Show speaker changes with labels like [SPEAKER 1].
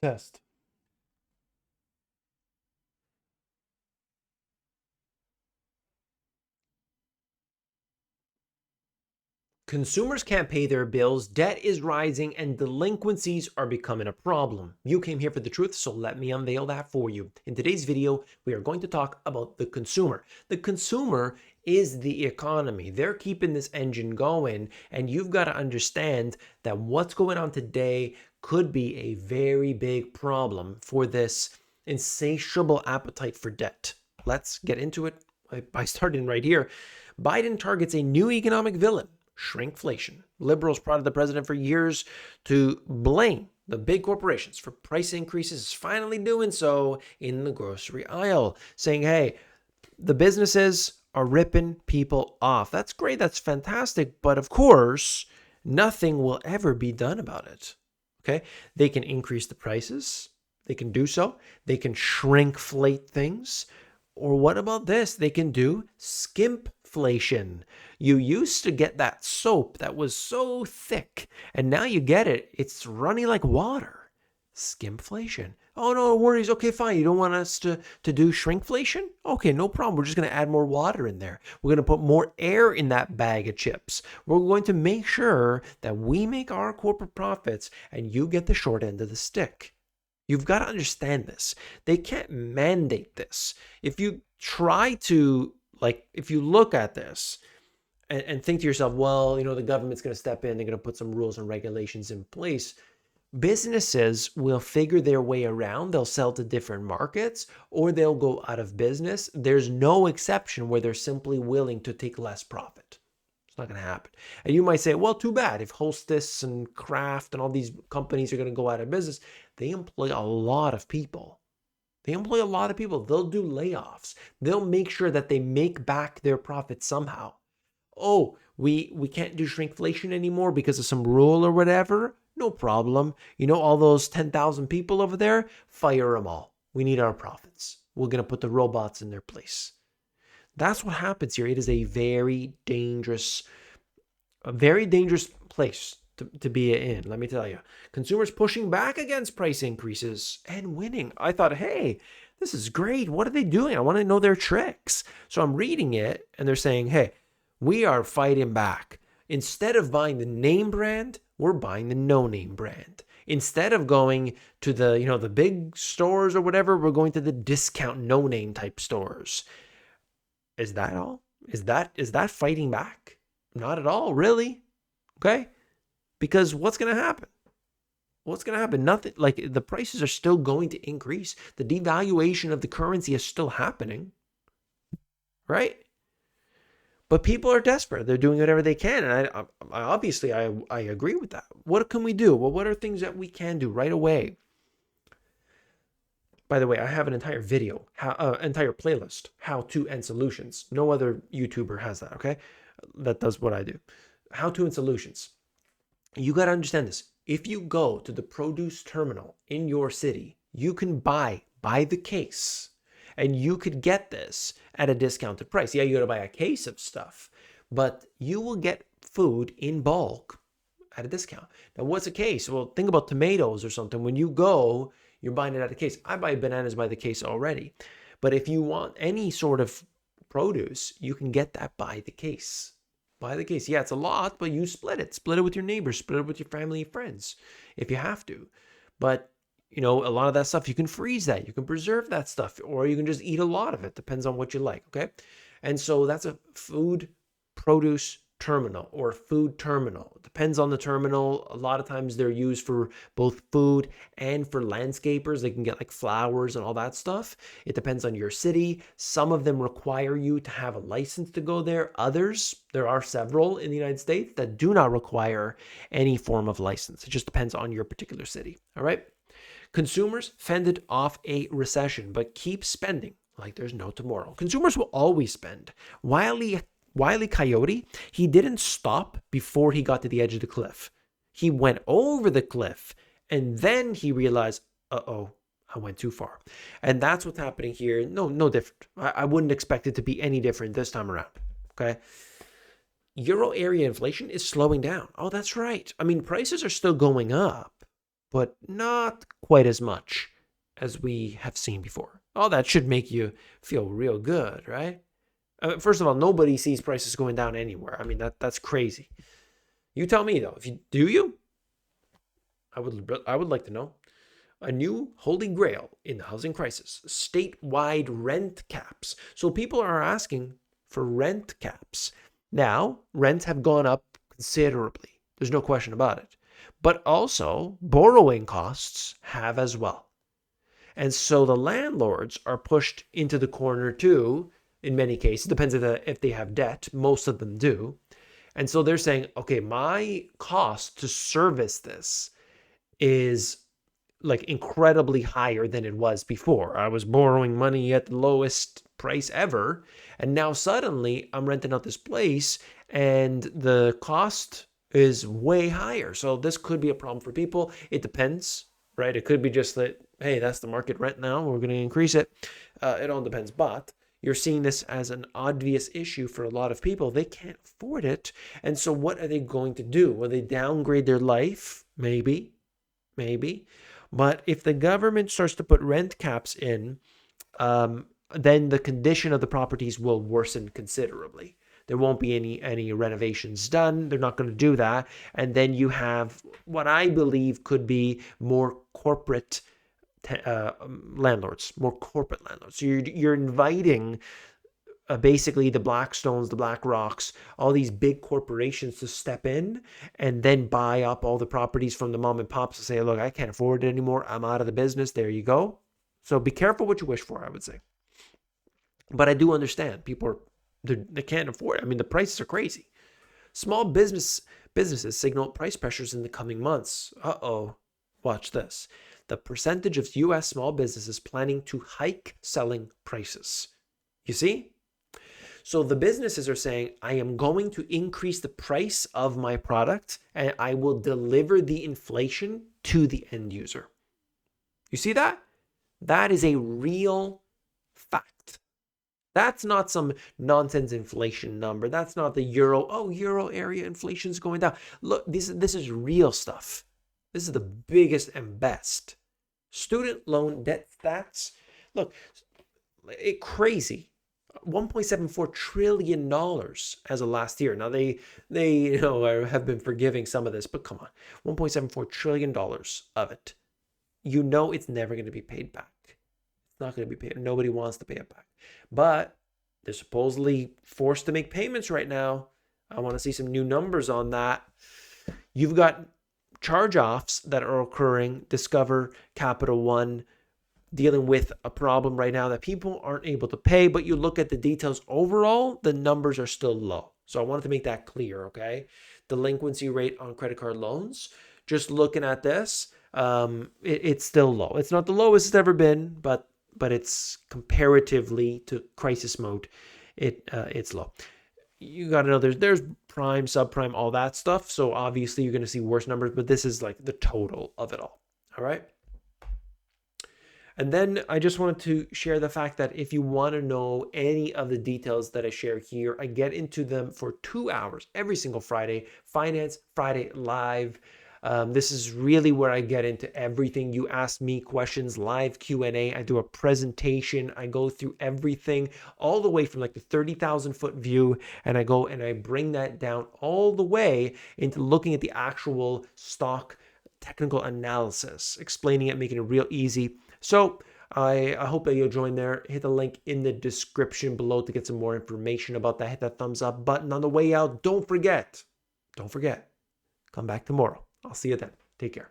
[SPEAKER 1] Test. Consumers can't pay their bills, debt is rising, and delinquencies are becoming a problem. You came here for the truth, so let me unveil that for you. In today's video, we are going to talk about the consumer. The consumer is the economy. They're keeping this engine going, and you've got to understand that what's going on today could be a very big problem for this insatiable appetite for debt. Let's get into it by starting right here. Biden targets a new economic villain: shrinkflation. Liberals prodded the president for years to blame the big corporations for price increases, finally doing so in the grocery aisle, saying, hey, the businesses are ripping people off. That's great. That's fantastic. But of course, nothing will ever be done about it. Okay. They can increase the prices. They can do so. They can shrinkflate things. Or what about this? They can do skimpflation. You used to get that soap that was so thick, and now you get it. It's running like water. Skimpflation. Oh, no worries. Okay, fine. You don't want us to do shrinkflation? Okay, no problem. We're just going to add more water in there. We're going to put more air in that bag of chips. We're going to make sure that we make our corporate profits and you get the short end of the stick. You've got to understand this. They can't mandate this. If you try to, if you look at this and think to yourself, well, the government's going to step in, they're going to put some rules and regulations in place. Businesses will figure their way around. They'll sell to different markets or they'll go out of business. There's no exception where they're simply willing to take less profit. It's not going to happen. And you might say, well, too bad. If Hostess and Kraft and all these companies are going to go out of business, they employ a lot of people. They'll do layoffs. They'll make sure that they make back their profits somehow. Oh, we can't do shrinkflation anymore because of some rule or whatever. No problem. All those 10,000 people over there, fire them all. We need our profits. We're going to put the robots in their place. That's what happens here. It is a very dangerous place to be in, let me tell you. Consumers pushing back against price increases and winning. I thought, hey, this is great. What are they doing? I want to know their tricks. So I'm reading it and they're saying, hey, we are fighting back. Instead of buying the name brand, we're buying the no-name brand. Instead of going to the big stores or whatever, we're going to the discount no-name type stores. Is that all? Is that fighting back? Not at all, really. Okay? Because what's going to happen? What's going to happen? Nothing. Like, the prices are still going to increase. The devaluation of the currency is still happening. Right? But people are desperate. They're doing whatever they can. And I agree with that. What can we do? Well, what are things that we can do right away? By the way, I have an entire video, entire playlist, how to and solutions. No other YouTuber has that, okay? That does what I do. How to and solutions. You got to understand this. If you go to the produce terminal in your city, you can buy by the case, and you could get this at a discounted price. Yeah, you got to buy a case of stuff, but you will get food in bulk at a discount. Now, what's a case? Well, think about tomatoes or something. When you go, you're buying it at a case. I buy bananas by the case already. But if you want any sort of produce, you can get that by the case. By the case. Yeah, it's a lot, but you split it. Split it with your neighbors. Split it with your family and friends if you have to. But, a lot of that stuff, you can freeze that. You can preserve that stuff. Or you can just eat a lot of it. Depends on what you like, okay? And so that's a food produce terminal or food terminal. It depends on the terminal. A lot of times they're used for both food and for landscapers. They can get like flowers and all that stuff. It depends on your city. Some of them require you to have a license to go there. Others, there are several in the United States that do not require any form of license. It just depends on your particular city. All right. Consumers fended off a recession, but keep spending like there's no tomorrow. Consumers will always spend. Wile E. Coyote, he didn't stop before he got to the edge of the cliff. He went over the cliff and then he realized, uh-oh, I went too far. And that's what's happening here. No different. I wouldn't expect it to be any different this time around. Okay. Euro area inflation is slowing down. Oh, that's right. I mean, prices are still going up, but not quite as much as we have seen before. Oh, that should make you feel real good, right? First of all, nobody sees prices going down anywhere. I mean, that's crazy. You tell me though, if you do you? I would like to know. A new holy grail in the housing crisis, statewide rent caps. So people are asking for rent caps. Now, rents have gone up considerably. There's no question about it. But also, borrowing costs have as well. And so the landlords are pushed into the corner too, in many cases. Depends if they have debt. Most of them do. And so they're saying, okay, my cost to service this is like incredibly higher than it was before. I was borrowing money at the lowest price ever, and now suddenly I'm renting out this place and the cost is way higher. So this could be a problem for people. It depends, right? It could be just that, hey, that's the market rent now, we're going to increase it. It all depends. But you're seeing this as an obvious issue for a lot of people. They can't afford it. And so what are they going to do? Will they downgrade their life? Maybe. But if the government starts to put rent caps in, then the condition of the properties will worsen considerably. There won't be any renovations done. They're not going to do that. And then you have what I believe could be more corporate landlords, more corporate landlords. So you're inviting basically the Blackstones, the Black Rocks, all these big corporations to step in and then buy up all the properties from the mom and pops and say, look, I can't afford it anymore. I'm out of the business. There you go. So be careful what you wish for, I would say. But I do understand people they can't afford it. I mean, the prices are crazy. Small businesses signal price pressures in the coming months. Uh-oh. Watch this. The percentage of U.S. small businesses planning to hike selling prices. You see? So the businesses are saying, I am going to increase the price of my product and I will deliver the inflation to the end user. You see that? That is a real fact. That's not some nonsense inflation number. That's not the euro. Oh, euro area inflation is going down. Look, this is real stuff. This is the biggest and best. Student loan debt stats. Look, crazy. $1.74 trillion as of last year. Now they have been forgiving some of this, but come on, $1.74 trillion of it. You know it's never going to be paid back. It's not going to be paid. Nobody wants to pay it back. But they're supposedly forced to make payments right now. I want to see some new numbers on that. You've got charge-offs that are occurring. Discover, Capital One, dealing with a problem right now that people aren't able to pay, but you look at the details overall, the numbers are still low. So I wanted to make that clear, okay? Delinquency rate on credit card loans, just looking at this, it's still low. It's not the lowest it's ever been, but it's comparatively to crisis mode, it's low. You got to know there's prime, subprime, all that stuff. So obviously you're going to see worse numbers, but this is like the total of it all. All right. And then I just wanted to share the fact that if you want to know any of the details that I share here, I get into them for 2 hours every single Friday, Finance Friday Live. This is really where I get into everything. You ask me questions, live Q&A. I do a presentation. I go through everything all the way from like the 30,000 foot view. And I go and I bring that down all the way into looking at the actual stock technical analysis, explaining it, making it real easy. So I hope that you'll join there. Hit the link in the description below to get some more information about that. Hit that thumbs up button on the way out. Don't forget, come back tomorrow. I'll see you then. Take care.